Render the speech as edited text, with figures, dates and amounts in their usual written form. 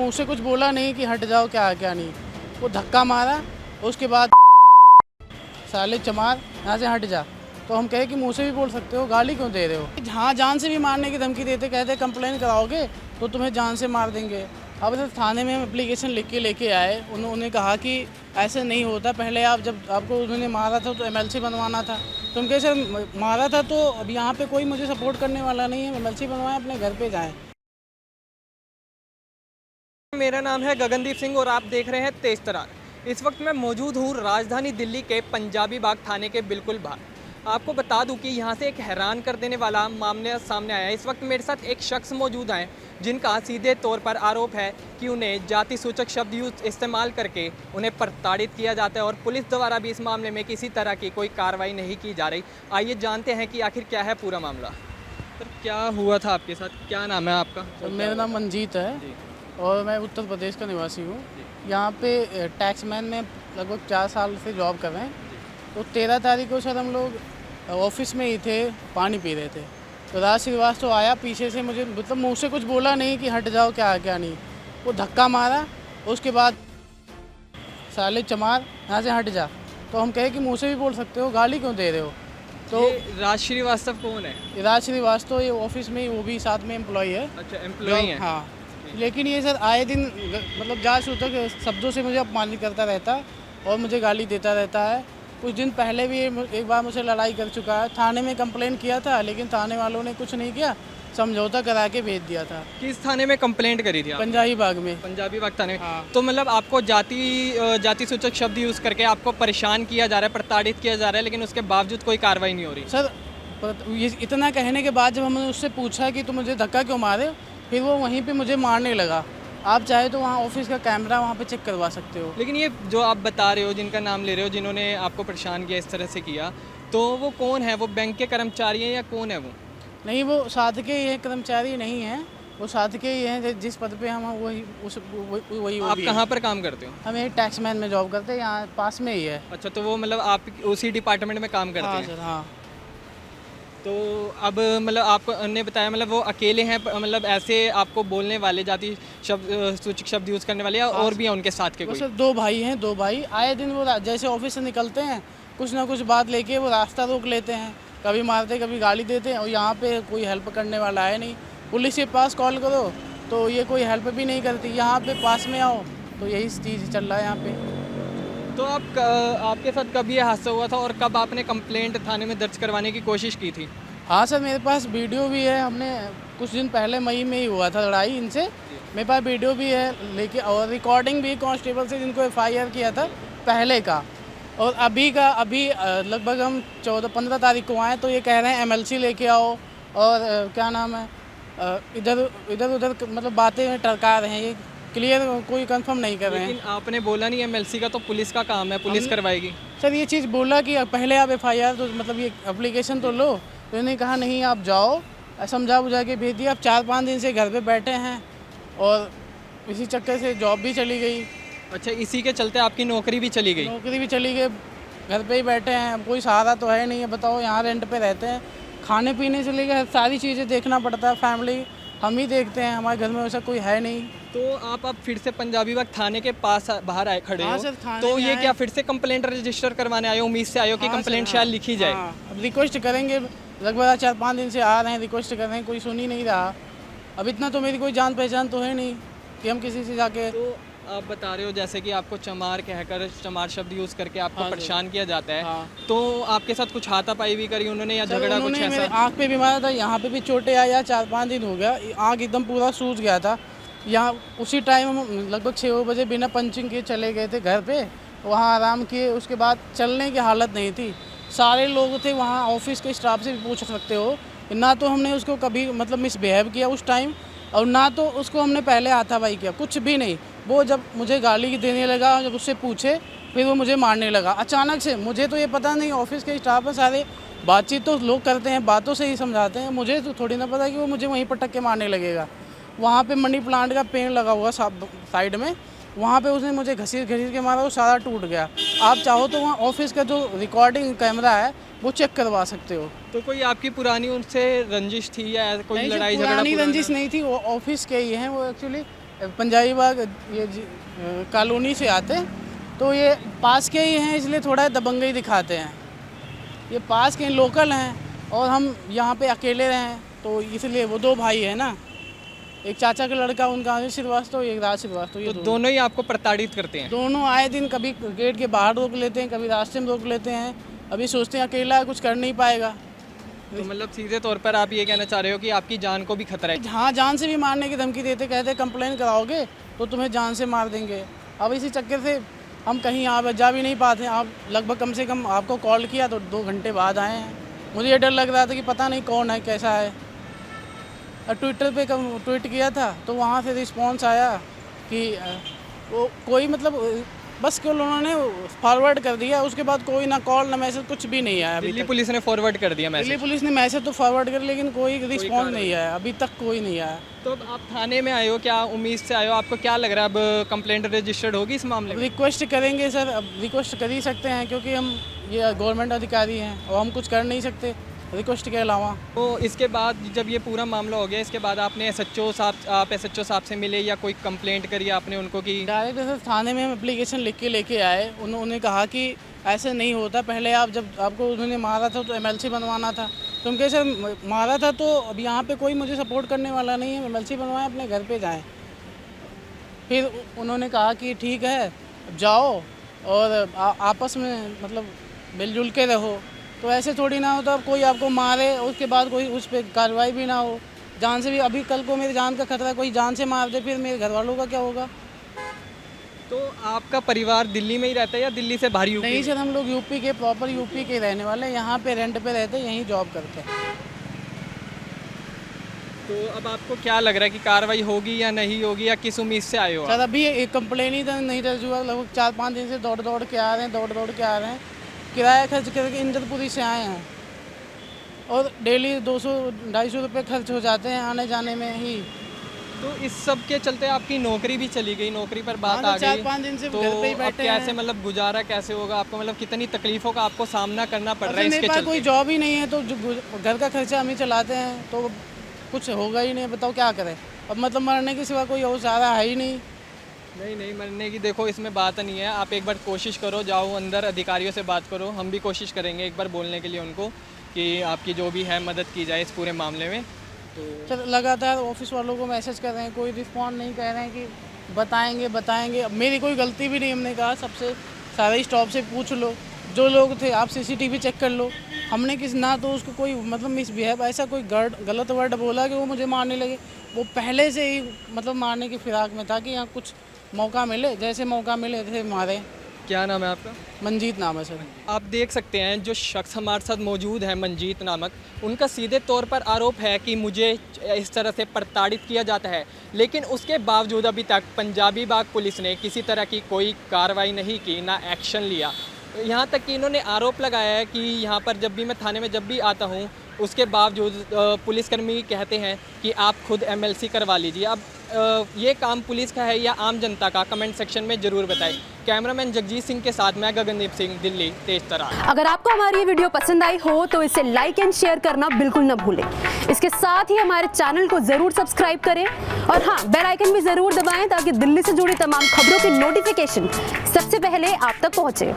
मुँह से कुछ बोला नहीं कि हट जाओ क्या क्या नहीं, वो धक्का मारा। उसके बाद साले चमार यहाँ से हट जा, तो हम कहे कि मुँह से भी बोल सकते हो, गाली क्यों दे रहे हो। हाँ, जान से भी मारने की धमकी देते, कहते कंप्लेन कराओगे तो तुम्हें जान से मार देंगे। अब सर थाने में हम एप्लीकेशन लिख के लेके आए, उन्होंने कहा कि ऐसे नहीं होता, पहले आप जब आपको उन्होंने मारा था तो एमएलसी बनवाना था। तो हम कहे सर मारा था तो अब यहाँ पे कोई मुझे सपोर्ट करने वाला नहीं है, एमएलसी बनवाएं, अपने घर पे जाएं। मेरा नाम है गगनदीप सिंह और आप देख रहे हैं तेज तरार। इस वक्त मैं मौजूद हूँ राजधानी दिल्ली के पंजाबी बाग थाने के बिल्कुल बाहर। आपको बता दूं कि यहाँ से एक हैरान कर देने वाला मामला सामने आया है। इस वक्त मेरे साथ एक शख्स मौजूद हैं जिनका सीधे तौर पर आरोप है कि उन्हें जाति सूचक शब्द इस्तेमाल करके उन्हें प्रताड़ित किया जाता है और पुलिस द्वारा भी इस मामले में किसी तरह की कोई कार्रवाई नहीं की जा रही। आइए जानते हैं कि आखिर क्या है पूरा मामला। सर क्या हुआ था आपके साथ, क्या नाम है आपका? मेरा नाम मंजीत है और मैं उत्तर प्रदेश का निवासी हूँ। यहाँ पे टैक्समैन में लगभग 4 साल से जॉब कर रहे हैं। तो 13 तारीख को सर हम लोग ऑफिस में ही थे, पानी पी रहे थे, तो राज श्रीवास्तव आया पीछे से, मुझे मतलब मुँह से कुछ बोला नहीं कि हट जाओ क्या क्या नहीं, वो धक्का मारा। उसके बाद साले चमार यहाँ से हट जा, तो हम कहे कि मुँह से भी बोल सकते हो, गाली क्यों दे रहे हो। तो राज श्रीवास्तव कौन है? राज श्रीवास्तव ये ऑफिस में ही, वो भी साथ में एम्प्लॉय है। अच्छा, एम्प्लॉय है। हाँ, लेकिन ये सर आए दिन मतलब जात सूचक शब्दों से मुझे अपमानित करता रहता है और मुझे गाली देता रहता है। कुछ दिन पहले भी एक बार मुझसे लड़ाई कर चुका है। थाने में कंप्लेंट किया था, लेकिन थाने वालों ने कुछ नहीं किया, समझौता करा के भेज दिया था। किस थाने में कंप्लेंट करी थी आप? पंजाबी बाग में। पंजाबी बाग थाने में। हाँ। तो मतलब आपको जाति सूचक शब्द यूज़ करके आपको परेशान किया जा रहा है, प्रताड़ित किया जा रहा है, लेकिन उसके बावजूद कोई कार्रवाई नहीं हो रही। सर ये इतना कहने के बाद जब हमने उससे पूछा कि तुम मुझे धक्का क्यों मारे, फिर वो वहीं पे मुझे मारने लगा। आप चाहे तो वहाँ ऑफिस का कैमरा वहाँ पे चेक करवा सकते हो। लेकिन ये जो आप बता रहे हो, जिनका नाम ले रहे हो, जिन्होंने आपको परेशान किया, इस तरह से किया, तो वो कौन है? वो बैंक के कर्मचारी हैं या कौन है वो? नहीं, वो साथ के ही कर्मचारी नहीं हैं, वो साथ के ही हैं जिस पद पे हम वही आप कहाँ पर काम करते हो? हम एक टैक्समैन में जॉब करते हैं, यहाँ पास में ही है। अच्छा, तो वो मतलब आप उसी डिपार्टमेंट में काम करते हाँ हैं? सर, हाँ। तो अब मतलब आपको ने बताया मतलब वो अकेले हैं, मतलब ऐसे आपको बोलने वाले जाति शब्द सूचक शब्द यूज़ करने वाले, और भी हैं उनके साथ के वो कोई? सर 2 भाई हैं, 2 भाई आए दिन वो जैसे ऑफिस से निकलते हैं, कुछ ना कुछ बात लेके वो रास्ता रोक लेते हैं, कभी मारते कभी गाली देते हैं, और यहाँ पे कोई हेल्प करने वाला है नहीं। पुलिस के पास कॉल करो तो ये कोई हेल्प भी नहीं करती, यहाँ पे पास में आओ तो यही चीज़ चल रहा है यहाँ पे। तो आपके साथ कब ये हादसा हुआ था और कब आपने कंप्लेंट थाने में दर्ज करवाने की कोशिश की थी? हाँ सर, मेरे पास वीडियो भी है। हमने कुछ दिन पहले मई में ही हुआ था लड़ाई इनसे, मेरे पास वीडियो भी है लेकिन, और रिकॉर्डिंग भी कांस्टेबल से जिनको एफआईआर किया था पहले का, और अभी का। अभी लगभग हम 14-15 तारीख को आए तो ये कह रहे हैं एमएलसी लेके आओ, और क्या नाम है, इधर उधर मतलब बातें टरका रहे हैं, ये क्लियर कोई कंफर्म नहीं कर रहे हैं। लेकिन आपने बोला नहीं एमएलसी का, तो पुलिस का काम है, पुलिस करवाएगी। सर ये चीज़ बोला कि पहले आप एफआईआर तो मतलब ये एप्लीकेशन तो लो, तो इन्होंने कहा नहीं आप जाओ, समझा बुझा के भेज दिया। अब 4-5 दिन से घर पे बैठे हैं और इसी चक्कर से जॉब भी चली गई। अच्छा, इसी के चलते आपकी नौकरी भी चली गई? नौकरी भी चली गई, घर पे ही बैठे हैं, अब कोई सहारा तो है नहीं है। बताओ, यहाँ रेंट पे रहते हैं, खाने पीने से लेकर सारी चीज़ें देखना पड़ता है, फैमिली हम ही देखते हैं, हमारे घर में वैसा कोई है नहीं। तो आप अब फिर से पंजाबी बाग थाने के पास बाहर आए खड़े हाँ हो, सर, थाने तो में ये आए। क्या फिर से कंप्लेंट रजिस्टर करवाने आए हो? उम्मीद से आए हो कि हाँ कंप्लेंट सर, शायद हाँ, लिखी जाए? हाँ, अब रिक्वेस्ट करेंगे, लगभग 4-5 दिन से आ रहे हैं, रिक्वेस्ट कर रहे हैं, कोई सुन ही नहीं रहा। अब इतना तो मेरी कोई जान पहचान तो है नहीं कि हम किसी से जाके। तो आप बता रहे हो जैसे कि आपको चमार कहकर, चमार शब्द यूज़ करके आपको हाँ सर। परेशान किया जाता है। हाँ। तो आपके साथ कुछ हाथापाई भी करी उन्होंने या सर, झगड़ा कुछ उन्होंने मेरे ऐसा? आँख पे भी मारा था, यहाँ पे भी चोटें आई, 4-5 दिन हो गया, आँख एकदम पूरा सूज गया था। यहाँ उसी टाइम हम लगभग 6 बजे बिना पंचिंग किए चले गए थे घर पे, वहाँ आराम किए, उसके बाद चलने की हालत नहीं थी। सारे लोग थे वहाँ, ऑफिस के स्टाफ से भी पूछ सकते हो, ना तो हमने उसको कभी मतलब मिसबिहेव किया उस टाइम, और ना तो उसको हमने पहले हाथापाई किया, कुछ भी नहीं। वो जब मुझे गाली देने लगा, जब उससे पूछे, फिर वो मुझे मारने लगा अचानक से। मुझे तो ये पता नहीं, ऑफिस के स्टाफ में सारे बातचीत तो लोग करते हैं, बातों से ही समझाते हैं, मुझे तो थोड़ी ना पता कि वो मुझे वहीं पटक के मारने लगेगा। वहाँ पे मनी प्लांट का पेड़ लगा हुआ साइड में, वहाँ पे उसने मुझे घसीट के मारा, वो सारा टूट गया। आप चाहो तो वहाँ ऑफिस का जो रिकॉर्डिंग कैमरा है वो चेक करवा सकते हो। तो कोई आपकी पुरानी उनसे रंजिश थी या कोई नहीं सर, लड़ाई झगड़ा? पुरानी रंजिश नहीं थी, वो ऑफिस के ही हैं, वो एक्चुअली पंजाबी बाग ये कॉलोनी से आते, तो ये पास के ही हैं इसलिए थोड़ा दबंगई दिखाते हैं। ये पास के लोकल हैं और हम यहाँ पे अकेले रहें, तो इसलिए वो दो भाई हैं ना, एक चाचा का लड़का उनका आशीष श्रीवास्तव, एक राज श्रीवास्तव, ये तो दोनों ही आपको प्रताड़ित करते हैं? दोनों आए दिन कभी गेट के बाहर रोक लेते हैं, कभी रास्ते में रोक लेते हैं। अभी सोचते हैं अकेला है, कुछ कर नहीं पाएगा। तो मतलब सीधे तौर पर आप ये कहना चाह रहे हो कि आपकी जान को भी खतरा है? हाँ, जान से भी मारने की धमकी देते, कहते कंप्लेन कराओगे तो तुम्हें जान से मार देंगे। अब इसी चक्कर से हम कहीं यहाँ जा भी नहीं पाते। आप लगभग कम से कम आपको कॉल किया तो 2 घंटे बाद आए हैं। मुझे ये डर लग रहा था कि पता नहीं कौन है, कैसा है। और ट्विटर पे ट्वीट किया था तो वहाँ से रिस्पॉन्स आया कि वो कोई मतलब बस केवल उन्होंने फॉरवर्ड कर दिया, उसके बाद कोई ना कॉल ना मैसेज कुछ भी नहीं आया। दिल्ली पुलिस ने फॉरवर्ड कर दिया मैसेज? दिल्ली पुलिस ने मैसेज तो फॉरवर्ड कर, लेकिन कोई रिस्पॉन्स नहीं आया, अभी तक कोई नहीं आया। तो अब आप थाने में आए हो, क्या उम्मीद से आए हो? आपको क्या लग रहा है अब कंप्लेंट रजिस्टर्ड होगी इस मामले में? रिक्वेस्ट करेंगे सर, अब रिक्वेस्ट कर ही सकते हैं क्योंकि हम ये गवर्नमेंट अधिकारी हैं और हम कुछ कर नहीं सकते रिक्वेस्ट के अलावा। तो इसके बाद जब ये पूरा मामला हो गया, इसके बाद आपने एसएचओ साहब से मिले या कोई कंप्लेंट करी आपने उनको? कि डायरेक्ट सर थाने में हम एप्लीकेशन लिख के लेके आए। उन्होंने कहा कि ऐसे नहीं होता, पहले आप जब आपको उन्होंने मारा था तो एमएलसी बनवाना था। तो हम कहे सर मारा था तो अब यहाँ पे कोई मुझे सपोर्ट करने वाला नहीं है, एमएलसी बनवाएं, अपने घर पे जाएं। फिर उन्होंने कहा कि ठीक है जाओ और आपस में मतलब मिलजुल के रहो। तो ऐसे थोड़ी ना होता, कोई आपको मारे उसके बाद कोई उस पर कार्रवाई भी ना हो। जान से भी, अभी कल को मेरी जान का खतरा, कोई जान से मार दे फिर मेरे घर वालों का क्या होगा? तो आपका परिवार दिल्ली में ही रहता है या दिल्ली से बाहर यूपी? नहीं सर, हम लोग यूपी के, प्रॉपर यूपी के रहने वाले हैं, यहाँ पे रेंट पे रहते हैं, यहीं जॉब करते हैं। तो अब आपको क्या लग रहा है कि कार्रवाई होगी या नहीं होगी, या किस उम्मीद से आए हो? सर अभी एक कंप्लेन ही नहीं दर्ज हुआ, लगभग 4-5 दिन से दौड़ दौड़ के आ रहे हैं, किराया खर्च करके इंद्रपुरी से आए हैं और डेली 200-250 रुपये खर्च हो जाते हैं आने जाने में ही। तो इस सब के चलते आपकी नौकरी भी चली गई, नौकरी पर बात आ गई, 4-5 दिन से तो घर पे ही बैठे हैं। कैसे मतलब गुजारा कैसे होगा आपको? मतलब कितनी तकलीफों का आपको सामना करना पड़ रहा है इसके मेरे पास चलते? कोई जॉब ही नहीं है तो घर का खर्चा हम ही चलाते हैं, तो कुछ होगा ही नहीं। बताओ क्या करें अब, मतलब मरने के सिवा कोई और सहारा है ही नहीं। नहीं मरने की देखो इसमें बात नहीं है। आप एक बार कोशिश करो, जाओ अंदर अधिकारियों से बात करो, हम भी कोशिश करेंगे एक बार बोलने के लिए उनको कि आपकी जो भी है मदद की जाए इस पूरे मामले में। तो सर लगातार ऑफिस वालों को मैसेज कर रहे हैं, कोई रिस्पॉन्ड नहीं, कह रहे हैं कि बताएंगे। अब मेरी कोई गलती भी नहीं, हमने कहा सबसे सारे स्टॉप से पूछ लो, जो लोग थे आप सीसीटीवी चेक कर लो। हमने किस ना तो उसको कोई मतलब मिसबिहेव, ऐसा कोई गलत वर्ड बोला कि वो मुझे मारने लगे। वो पहले से ही मतलब मारने की फिराक में था कि यहाँ कुछ मौका मिले, जैसे मौका मिले जैसे मारे। क्या नाम है आपका? मंजीत नाम है सर। आप देख सकते हैं जो शख्स हमारे साथ मौजूद है मंजीत नामक, उनका सीधे तौर पर आरोप है कि मुझे इस तरह से प्रताड़ित किया जाता है, लेकिन उसके बावजूद अभी तक पंजाबी बाग पुलिस ने किसी तरह की कोई कार्रवाई नहीं की, ना एक्शन लिया। यहाँ तक कि इन्होंने आरोप लगाया है कि यहाँ पर जब भी मैं थाने में जब भी आता हूँ उसके बावजूद पुलिसकर्मी कहते हैं कि आप खुद एमएलसी करवा लीजिए। अब ये काम पुलिस का है या आम जनता का, कमेंट सेक्शन में ज़रूर बताएं। कैमरामैन जगजीत सिंह के साथ मैं गगनदीप सिंह, दिल्ली तेज तरार। अगर आपको हमारी ये वीडियो पसंद आई हो तो इसे लाइक एंड शेयर करना बिल्कुल न भूलें। इसके साथ ही हमारे चैनल को ज़रूर सब्सक्राइब करें और हाँ, बेल आइकन भी ज़रूर दबाएं ताकि दिल्ली से जुड़ी तमाम खबरों की नोटिफिकेशन सबसे पहले आप तक पहुँचे।